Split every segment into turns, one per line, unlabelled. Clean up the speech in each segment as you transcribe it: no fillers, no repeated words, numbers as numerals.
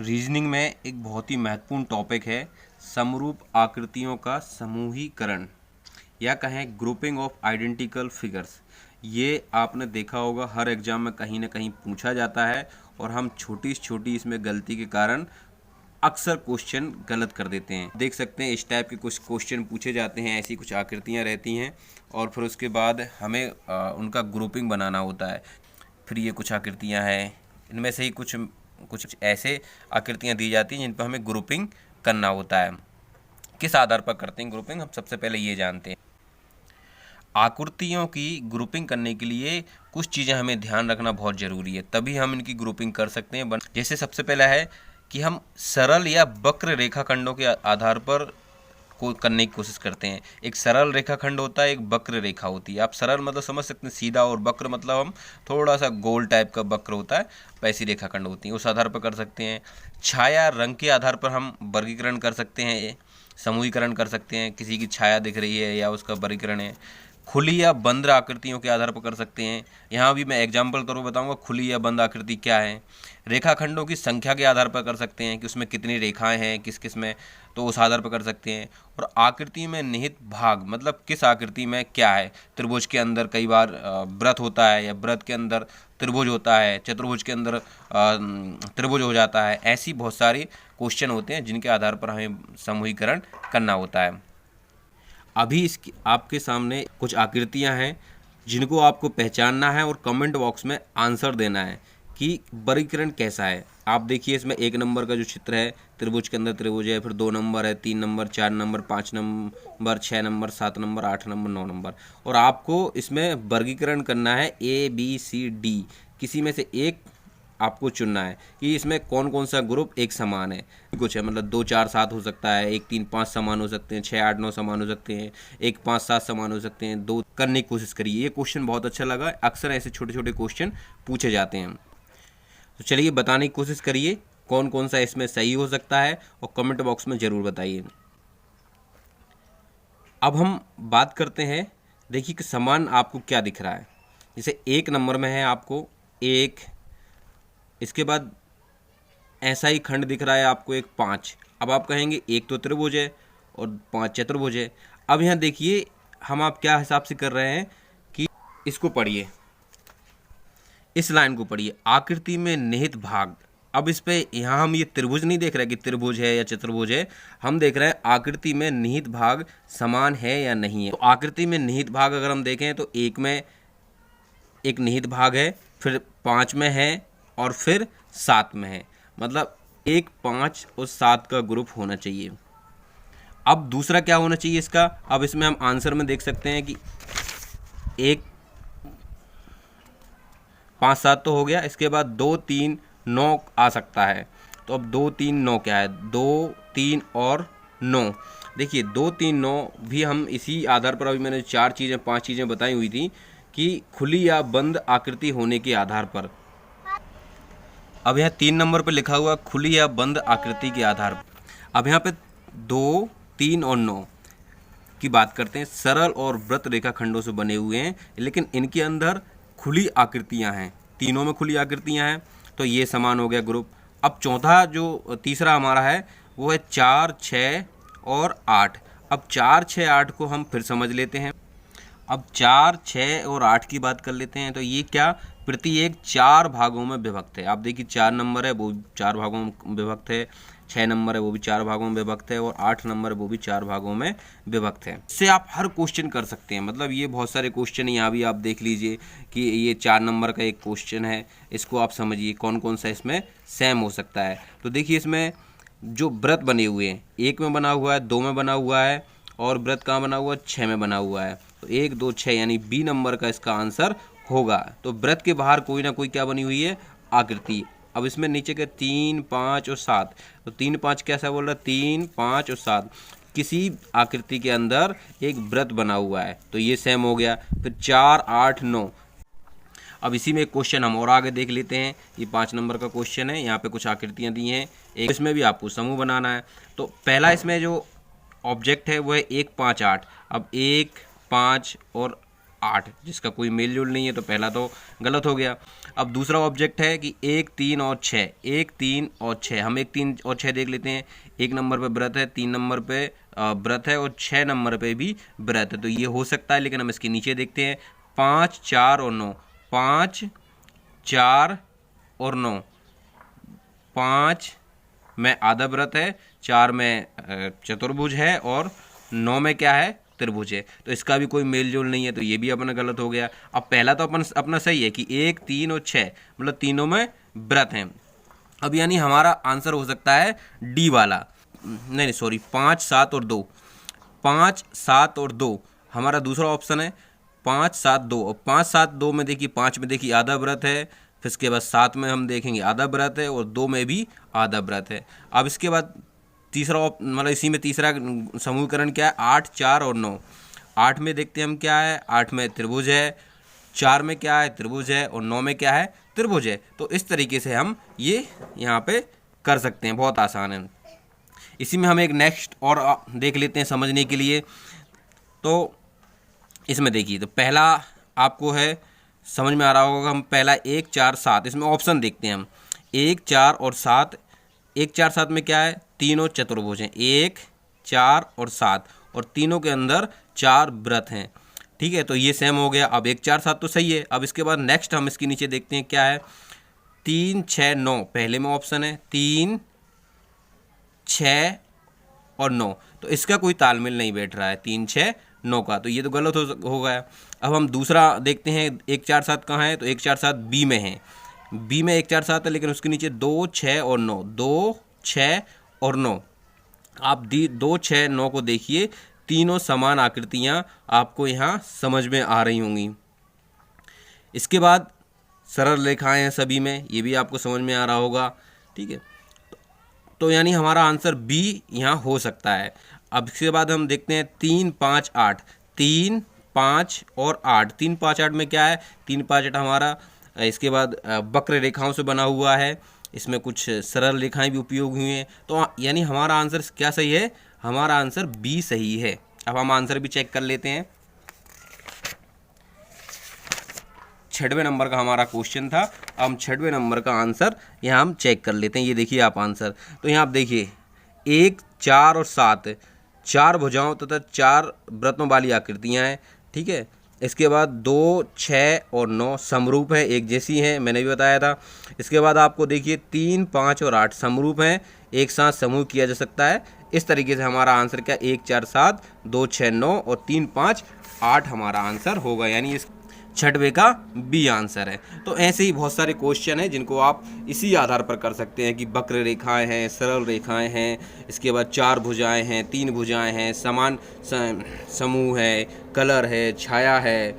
Reasoning में एक बहुत ही महत्वपूर्ण टॉपिक है समरूप आकृतियों का समूहीकरण या कहें ग्रुपिंग ऑफ आइडेंटिकल फिगर्स। ये आपने देखा होगा हर एग्जाम में कहीं ना कहीं पूछा जाता है और हम छोटी से छोटी इसमें गलती के कारण अक्सर क्वेश्चन गलत कर देते हैं। देख सकते हैं इस टाइप के कुछ क्वेश्चन पूछे जाते हैं, ऐसी कुछ आकृतियाँ रहती हैं और फिर उसके बाद हमें उनका ग्रुपिंग बनाना होता है। फिर ये कुछ आकृतियाँ हैं, इनमें से ही कुछ कुछ ऐसे आकृतियाँ दी जाती हैं जिन पर हमें ग्रुपिंग करना होता है। किस आधार पर करते हैं ग्रुपिंग, हम सबसे पहले ये जानते हैं। आकृतियों की ग्रुपिंग करने के लिए कुछ चीज़ें हमें ध्यान रखना बहुत ज़रूरी है, तभी हम इनकी ग्रुपिंग कर सकते हैं। जैसे सबसे पहला है कि हम सरल या वक्र रेखाखंडों के आधार पर को करने की कोशिश करते हैं। एक सरल रेखाखंड होता है, एक वक्र रेखा होती है। आप सरल मतलब समझ सकते हैं सीधा, और वक्र मतलब हम थोड़ा सा गोल टाइप का वक्र होता है, वैसी रेखाखंड होती है, उस आधार पर कर सकते हैं। छाया रंग के आधार पर हम वर्गीकरण कर सकते हैं, समूहीकरण कर सकते हैं। किसी की छाया दिख रही है या उसका वर्गीकरण है। खुली या बंद आकृतियों के आधार पर कर सकते हैं। यहाँ भी मैं एग्जाम्पल तौर पर बताऊंगा खुली या बंद आकृति क्या है। रेखाखंडों की संख्या के आधार पर कर सकते हैं कि उसमें कितनी रेखाएं हैं किस किस में, तो उस आधार पर कर सकते हैं। और आकृति में निहित भाग मतलब किस आकृति में क्या है। त्रिभुज के अंदर कई बार वृत्त होता है या वृत्त के अंदर त्रिभुज होता है, चतुर्भुज के अंदर त्रिभुज हो जाता है। ऐसी बहुत सारी क्वेश्चन होते हैं जिनके आधार पर हमें समूहीकरण करना होता है। अभी इसकी आपके सामने कुछ आकृतियां हैं जिनको आपको पहचानना है और कमेंट बॉक्स में आंसर देना है कि वर्गीकरण कैसा है। आप देखिए इसमें 1 नंबर का जो चित्र है, त्रिभुज के अंदर त्रिभुज है, फिर 2 नंबर है, 3 number, 4 number, 5 number, 6 number, 7 number, 8 number, 9 number. और आपको इसमें वर्गीकरण करना है ABCD, किसी में से एक आपको चुनना है कि इसमें कौन कौन सा ग्रुप एक समान है। कुछ है मतलब 2 4 7 हो सकता है, 1 3 5 समान हो सकते हैं, 6 8 9 समान हो सकते हैं, 1 5 7 समान हो सकते हैं। 2 करने की कोशिश करिए। ये क्वेश्चन बहुत अच्छा लगा, अक्सर ऐसे छोटे छोटे क्वेश्चन पूछे जाते हैं। तो चलिए बताने की कोशिश करिए कौन कौन सा इसमें सही हो सकता है और कमेंट बॉक्स में ज़रूर बताइए। अब हम बात करते हैं, देखिए कि समान आपको क्या दिख रहा है। जैसे 1 नंबर में है आपको 1, इसके बाद ऐसा ही खंड दिख रहा है आपको एक 5। अब आप कहेंगे एक तो त्रिभुज है और 5 चतुर्भुज है। अब यहाँ देखिए हम आप क्या हिसाब से कर रहे हैं कि इसको पढ़िए, इस लाइन को पढ़िए, आकृति में निहित भाग। अब इस पे यहाँ हम ये त्रिभुज नहीं देख रहे कि त्रिभुज है या चतुर्भुज है, हम देख रहे हैं आकृति में निहित भाग समान है या नहीं है। तो आकृति में निहित भाग अगर हम देखें तो 1 में एक निहित भाग है, फिर 5 में है और फिर 7 में है। मतलब 1 5 और 7 का ग्रुप होना चाहिए। अब दूसरा क्या होना चाहिए इसका, अब इसमें हम आंसर में देख सकते हैं कि 1 5 7 तो हो गया, इसके बाद 2 3 9 आ सकता है। तो अब 2 3 9 क्या है, 2 3 और 9। देखिए 2 3 9 भी हम इसी आधार पर, अभी मैंने 4 चीज़ें 5 चीज़ें बताई हुई थी कि खुली या बंद आकृति होने के आधार पर। अब यहाँ 3 नंबर पर लिखा हुआ खुली या बंद आकृति के आधार पर। अब यहाँ पे 2 3 और 9 की बात करते हैं। सरल और वृत्त रेखाखंडों से बने हुए हैं, लेकिन इनके अंदर खुली आकृतियां हैं, तीनों में खुली आकृतियां हैं, तो ये समान हो गया ग्रुप। अब चौथा जो तीसरा हमारा है वो है 4 6 और 8। अब 4 6 8 को हम फिर समझ लेते हैं। अब 4 6 और 8 की बात कर लेते हैं। तो ये क्या, प्रत्येक 4 भागों में विभक्त है। आप देखिए 4 नंबर है वो 4 भागों में विभक्त है, 6 नंबर है वो भी 4 भागों में विभक्त है, और 8 नंबर है वो भी 4 भागों में विभक्त है। इससे आप हर क्वेश्चन कर सकते हैं। मतलब ये बहुत सारे क्वेश्चन यहाँ भी आप देख लीजिए कि ये 4 नंबर का एक क्वेश्चन है, इसको आप समझिए कौन कौन सा इसमें सेम हो सकता है। तो देखिए इसमें जो व्रत बने हुए हैं, 1 में बना हुआ है, 2 में बना हुआ है, और व्रत कहाँ बना हुआ है, 6 में बना हुआ है। तो 1 2 6 यानी बी नंबर का इसका आंसर होगा। तो व्रत के बाहर कोई ना कोई क्या बनी हुई है, आकृति। अब इसमें नीचे के 3 5 और 7, तो 3 5 कैसा बोल रहा है, 3 5 और 7 किसी आकृति के अंदर एक व्रत बना हुआ है, तो ये सेम हो गया। फिर 4 8 9। अब इसी में एक क्वेश्चन हम और आगे देख लेते हैं। ये 5 नंबर का क्वेश्चन है, यहाँ पे कुछ आकृतियाँ दी हैं, एक इसमें भी आपको समूह बनाना है। तो पहला इसमें जो ऑब्जेक्ट है वो है 1 5 8। अब 1 5 और 8, जिसका कोई मेल जोल नहीं है, तो पहला तो गलत हो गया। अब दूसरा ऑब्जेक्ट है कि 1, 3 और 6, 1, 3 और 6, हम 1, 3 और 6 देख लेते हैं। 1 नंबर पे व्रत है, 3 नंबर पे व्रत है और 6 नंबर पे भी व्रत है, तो ये हो सकता है। लेकिन हम इसके नीचे देखते हैं 5, 4 और 9, 5, 4 और 9, 5 में आधा व्रत है, 4 में चतुर्भुज है और 9 में क्या है, त्रिभुज है, तो इसका भी कोई मेल जोल नहीं है, तो ये भी अपना गलत हो गया। अब पहला तो अपना सही है कि 1, 3 और 6, मतलब तीनों में व्रत हैं। अब यानी हमारा आंसर हो सकता है डी वाला, नहीं सॉरी, 5, 7 और 2, 5, 7 और 2 हमारा दूसरा ऑप्शन है। 5, 7, 2, और 5, 7, 2 में देखिए, 5 में देखिए आधा व्रत है, फिर इसके बाद 7 में हम देखेंगे आधा व्रत है और 2 में भी आधा व्रत है। अब इसके बाद तीसरा मतलब इसी में तीसरा समूहीकरण क्या है, 8, 4 और 9। 8 में देखते हैं हम क्या है, 8 में त्रिभुज है, 4 में क्या है, त्रिभुज है और 9 में क्या है, त्रिभुज है। तो इस तरीके से हम ये यहाँ पे कर सकते हैं, बहुत आसान है। इसी में हम एक नेक्स्ट और देख लेते हैं समझने के लिए। तो इसमें देखिए, तो पहला आपको है समझ में आ रहा होगा, हम पहला 1, 4, 7, इसमें ऑप्शन देखते हैं हम। 1, 4 और 7, 1, 4, 7 में क्या है, तीनों चतुर्भुज हैं, 1, 4 और 7, और तीनों के अंदर 4 व्रत हैं। ठीक है, तो ये सेम हो गया। अब 1, 4, 7 तो सही है। अब इसके बाद नेक्स्ट हम इसके नीचे देखते हैं क्या है, 3, 6, 9, पहले में ऑप्शन है 3, 6 और 9, तो इसका कोई तालमेल नहीं बैठ रहा है 3, 6, 9 का, तो ये तो गलत हो गया। अब हम दूसरा देखते हैं 1, 4, 7 कहाँ है, तो 1, 4, 7 बी में है। बी में 1, 4, 7 है, लेकिन उसके नीचे 2, 6 और 9, 2, 6 और 9। आप 2, 6, 9 को देखिए, तीनों समान आकृतियाँ आपको यहाँ समझ में आ रही होंगी। इसके बाद सरल रेखाएं हैं सभी में, ये भी आपको समझ में आ रहा होगा। ठीक है, तो यानी हमारा आंसर बी यहाँ हो सकता है। अब इसके बाद हम देखते हैं 3, 5, 8, 3, 5 और 8, 3, 5, 8 में क्या है, 3, 5, 8 हमारा इसके बाद वक्र रेखाओं से बना हुआ है, इसमें कुछ सरल रेखाएं भी उपयोग हुई हैं, तो यानी हमारा आंसर क्या सही है, हमारा आंसर बी सही है। अब हम आंसर भी चेक कर लेते हैं। 6वें नंबर का हमारा क्वेश्चन था, अब हम 6वें नंबर का आंसर यहाँ हम चेक कर लेते हैं। ये देखिए आप आंसर, तो यहाँ आप देखिए 1, 4 और 7, 4 भुजाओं तथा 4 व्रतों वाली आकृतियाँ हैं। ठीक है, इसके बाद 2, 6 और 9 समरूप है, एक जैसी हैं, मैंने भी बताया था। इसके बाद आपको देखिए 3, 5 और 8 समरूप हैं, एक साथ समूह किया जा सकता है। इस तरीके से हमारा आंसर क्या, 1, 4, 7, 2, 6, 9 और 3, 5, 8 हमारा आंसर होगा, यानी इस 6वें का बी आंसर है। तो ऐसे ही बहुत सारे क्वेश्चन हैं जिनको आप इसी आधार पर कर सकते हैं कि वक्र रेखाएं हैं, सरल रेखाएं हैं, इसके बाद 4 भुजाएं हैं, 3 भुजाएं हैं, समान समूह है, कलर है, छाया है,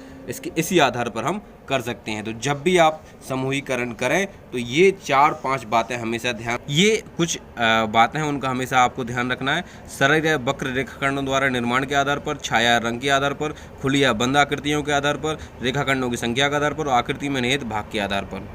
इसी आधार पर हम कर सकते हैं। तो जब भी आप समूहीकरण करें तो ये 4-5 बातें हमेशा ये कुछ बातें हैं, उनका हमेशा आपको ध्यान रखना है। सरल या वक्र रेखाखंडों द्वारा निर्माण के आधार पर, छाया रंग के आधार पर, खुली या बंद आकृतियों के आधार पर, रेखाखंडों की संख्या के आधार पर और आकृति में निहित भाग के आधार पर।